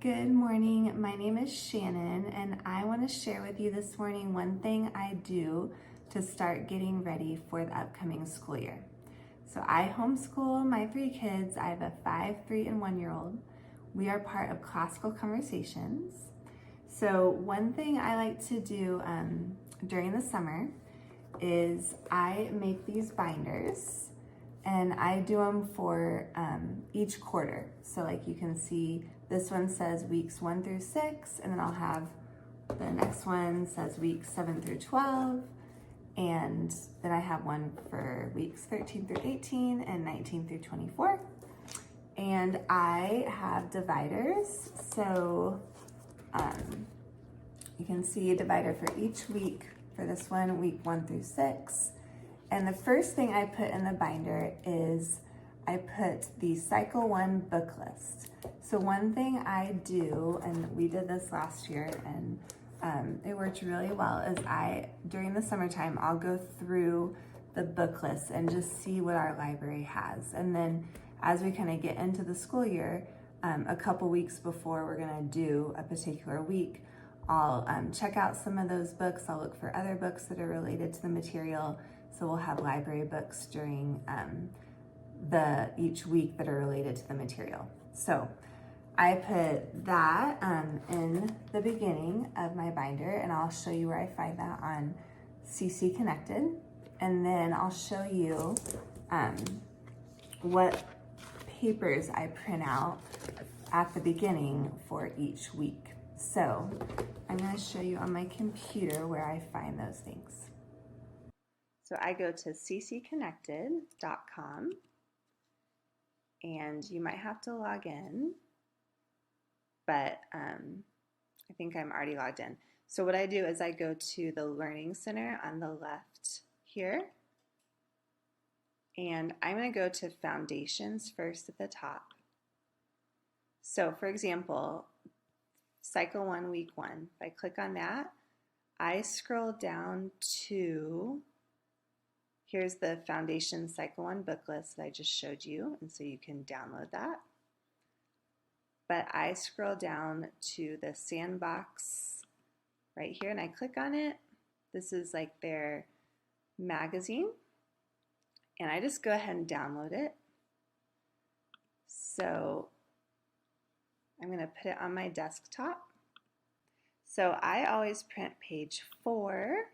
Good morning. My name is Shannon, and I want to share with you this morning one thing I do to start getting ready for the upcoming school year. So I homeschool my 3 kids. I have a 5, 3, and 1-year-old. We are part of Classical Conversations. So one thing I like to do during the summer is I make these binders, and I do them for each quarter. So like you can see, this one says weeks 1 through 6, and then I'll have the next one says weeks 7 through 12, and then I have one for weeks 13 through 18 and 19 through 24. And I have dividers, so you can see a divider for each week. For this one, week 1 through 6. And the first thing I put in the binder is I put the Cycle 1 book list. So one thing I do, and we did this last year, and it worked really well, is during the summertime, I'll go through the book list and just see what our library has. And then as we kind of get into the school year, a couple weeks before we're gonna do a particular week, I'll check out some of those books. I'll look for other books that are related to the material. So we'll have library books during each week that are related to the material. So I put that in the beginning of my binder, and I'll show you where I find that on CC Connected. And then I'll show you what papers I print out at the beginning for each week. So I'm going to show you on my computer where I find those things. So I go to ccconnected.com, and you might have to log in, but I think I'm already logged in. So what I do is I go to the Learning Center on the left here, and I'm going to go to Foundations first at the top. So for example, Cycle 1, Week 1. If I click on that, I scroll down to, here's the Foundation Cycle 1 book list that I just showed you, and so you can download that. But I scroll down to the sandbox right here, and I click on it. This is like their magazine, and I just go ahead and download it. So I'm going to put it on my desktop. So I always print page 4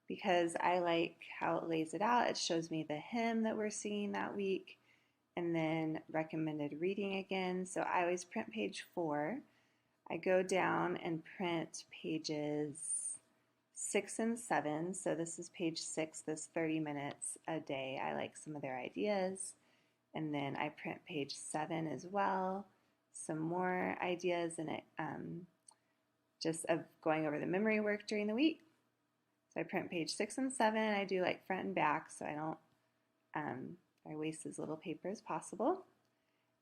because I like how it lays it out. It shows me the hymn that we're singing that week, and then recommended reading again. So I always print page 4. I go down and print pages 6 and 7. So this is page 6, this 30 minutes a day. I like some of their ideas. And then I print page 7 as well. Some more ideas in it, just of going over the memory work during the week. So I print page 6 and 7. I do like front and back, so I don't I waste as little paper as possible.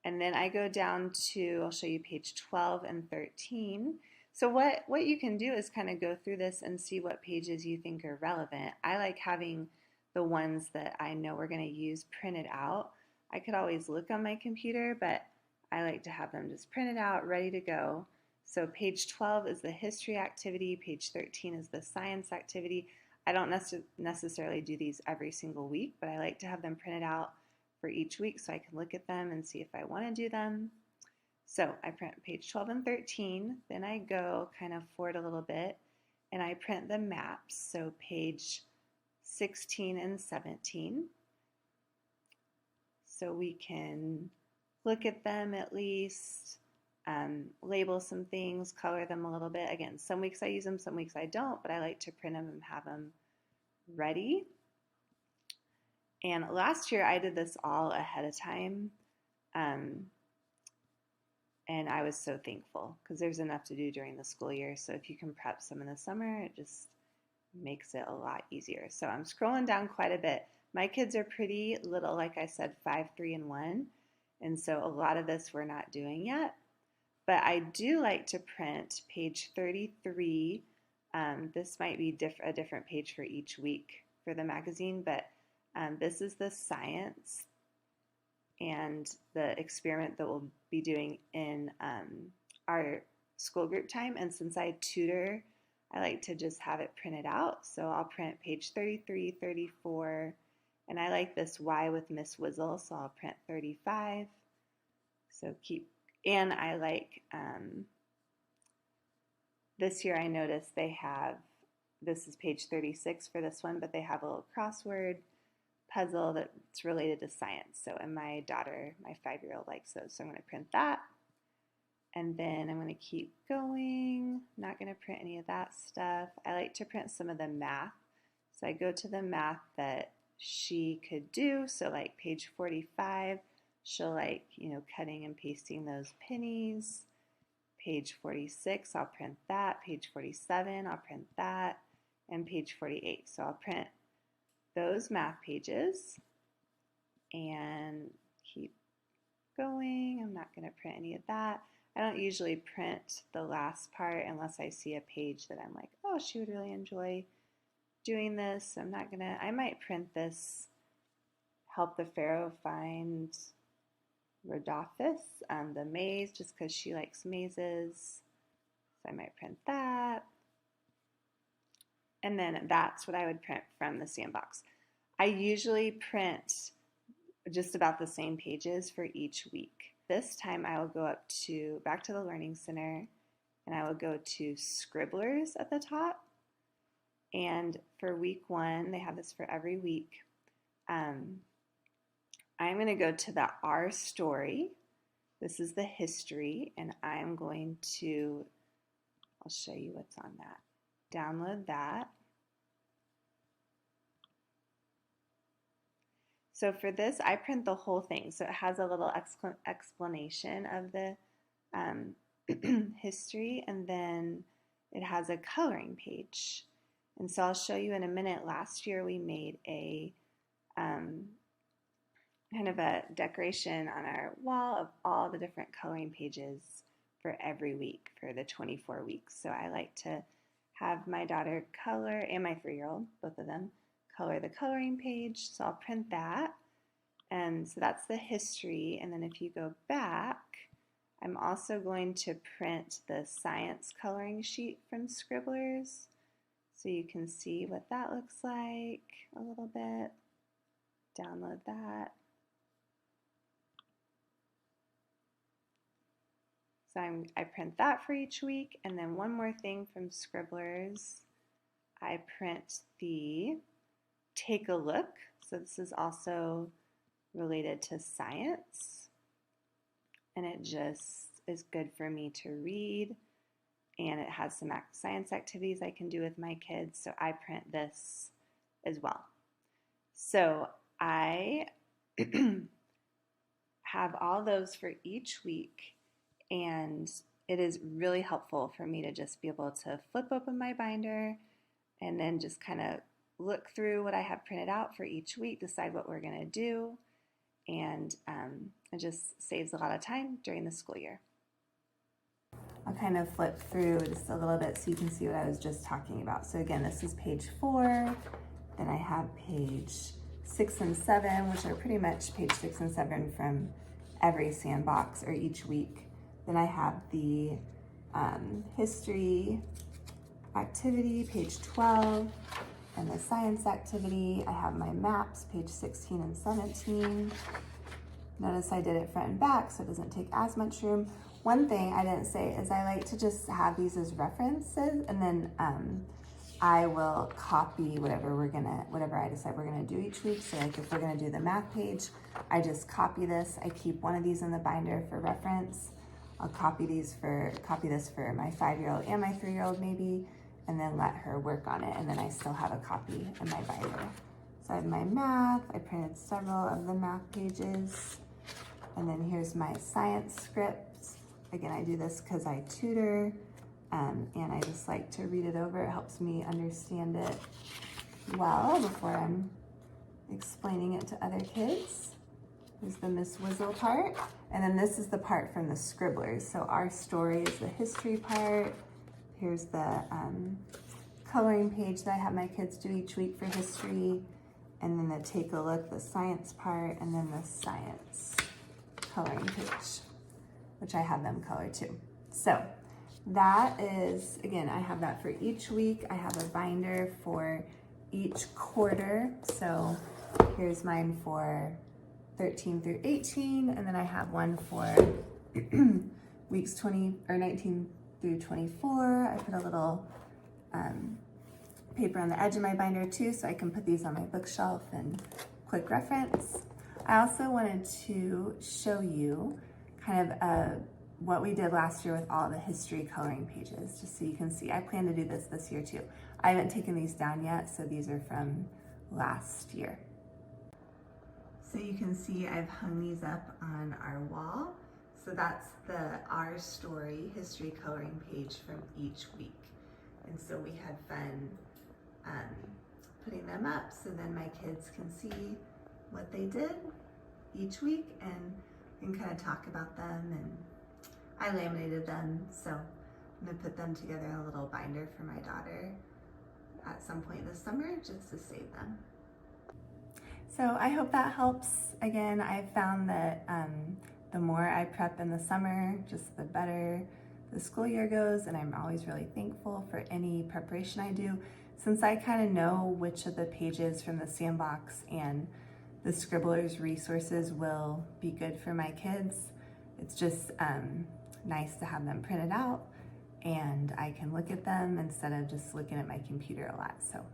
And then I go down to, I'll show you page 12 and 13. So what you can do is kind of go through this and see what pages you think are relevant. I like having the ones that I know we're going to use printed out. I could always look on my computer, but I like to have them just printed out, ready to go. So page 12 is the history activity, page 13 is the science activity. I don't necessarily do these every single week, but I like to have them printed out for each week so I can look at them and see if I want to do them. So I print page 12 and 13, then I go kind of forward a little bit and I print the maps, so page 16 and 17. So we can look at them at least, label some things, color them a little bit. Again, some weeks I use them, some weeks I don't, but I like to print them and have them ready. And last year I did this all ahead of time, and I was so thankful because there's enough to do during the school year. So if you can prep some in the summer, it just makes it a lot easier. So I'm scrolling down quite a bit. My kids are pretty little, like I said, 5, 3, and 1. And so a lot of this we're not doing yet. But I do like to print page 33. This might be a different page for each week for the magazine, but this is the science and the experiment that we'll be doing in our school group time, and since I tutor, I like to just have it printed out. So I'll print page 33, 34, and I like this Y with Miss Wizzle, so I'll print 35. So and I like, this year I noticed they have, this is page 36 for this one, but they have a little crossword puzzle that's related to science. So, and my daughter, my 5-year-old, likes those. So I'm going to print that. And then I'm going to keep going. Not going to print any of that stuff. I like to print some of the math. So I go to the math that she could do. So like page 45, she'll like, cutting and pasting those pennies. Page 46, I'll print that. Page 47, I'll print that. And page 48. So I'll print those math pages and keep going. I'm not going to print any of that. I don't usually print the last part unless I see a page that I'm like, oh, she would really enjoy doing this. I'm not going to, I might print this, help the Pharaoh find Rhodopis, the maze, just because she likes mazes. So I might print that. And then that's what I would print from the sandbox. I usually print just about the same pages for each week. This time I will go back to the Learning Center, and I will go to Scribblers at the top. And for week 1, they have this for every week. I'm going to go to the Our Story. This is the history, and I'm going to, I'll show you what's on that. Download that. So for this, I print the whole thing. So it has a little explanation of the history, and then it has a coloring page. And so I'll show you in a minute. Last year we made a kind of a decoration on our wall of all the different coloring pages for every week for the 24 weeks. So I like to have my daughter color, and my 3-year-old, both of them, color the coloring page. So I'll print that. And so that's the history. And then if you go back, I'm also going to print the science coloring sheet from Scribblers. So you can see what that looks like a little bit. Download that. So I print that for each week. And then one more thing from Scribblers, I print the Take a Look. So this is also related to science. And it just is good for me to read. And it has some science activities I can do with my kids. So I print this as well. So I have all those for each week. And it is really helpful for me to just be able to flip open my binder and then just kind of look through what I have printed out for each week, decide what we're going to do, and it just saves a lot of time during the school year. I'll kind of flip through just a little bit so you can see what I was just talking about. So again, this is page 4, then I have page 6 and 7, which are pretty much page 6 and 7 from every sandbox or each week. Then I have the history activity, page 12, and the science activity. I have my maps, page 16 and 17. Notice I did it front and back so it doesn't take as much room. One thing I didn't say is I like to just have these as references, and then I will copy whatever I decide we're gonna do each week. So like if we're gonna do the math page, I just copy this. I keep one of these in the binder for reference. I'll copy this for my 5-year-old and my 3-year-old maybe, and then let her work on it. And then I still have a copy in my binder. So I have my math. I printed several of the math pages. And then here's my science script. Again, I do this because I tutor, and I just like to read it over. It helps me understand it well before I'm explaining it to other kids. Here's the Miss Wizzle part. And then this is the part from the Scribblers. So Our Story is the history part. Here's the coloring page that I have my kids do each week for history. And then the Take a Look, the science part, and then the science coloring page, which I have them color too. So that is, again, I have that for each week. I have a binder for each quarter. So here's mine for 13 through 18, and then I have one for weeks 20 or 19 through 24. I put a little paper on the edge of my binder too, so I can put these on my bookshelf and quick reference. I also wanted to show you kind of what we did last year with all the history coloring pages, just so you can see. I plan to do this year too. I haven't taken these down yet, so these are from last year. So you can see I've hung these up on our wall. So that's the Our Story history coloring page from each week. And so we had fun putting them up so then my kids can see what they did each week and we can kind of talk about them. And I laminated them, so I'm gonna put them together in a little binder for my daughter at some point this summer just to save them. So I hope that helps. Again, I've found that the more I prep in the summer, just the better the school year goes, and I'm always really thankful for any preparation I do. Since I kind of know which of the pages from the sandbox and the Scribblers resources will be good for my kids, it's just nice to have them printed out and I can look at them instead of just looking at my computer a lot. So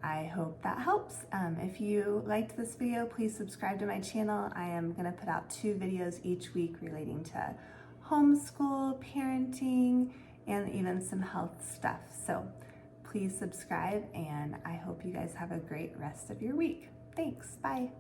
I hope that helps. If you liked this video, please subscribe to my channel. I am gonna put out 2 videos each week relating to homeschool, parenting, and even some health stuff. So please subscribe, and I hope you guys have a great rest of your week. Thanks, bye.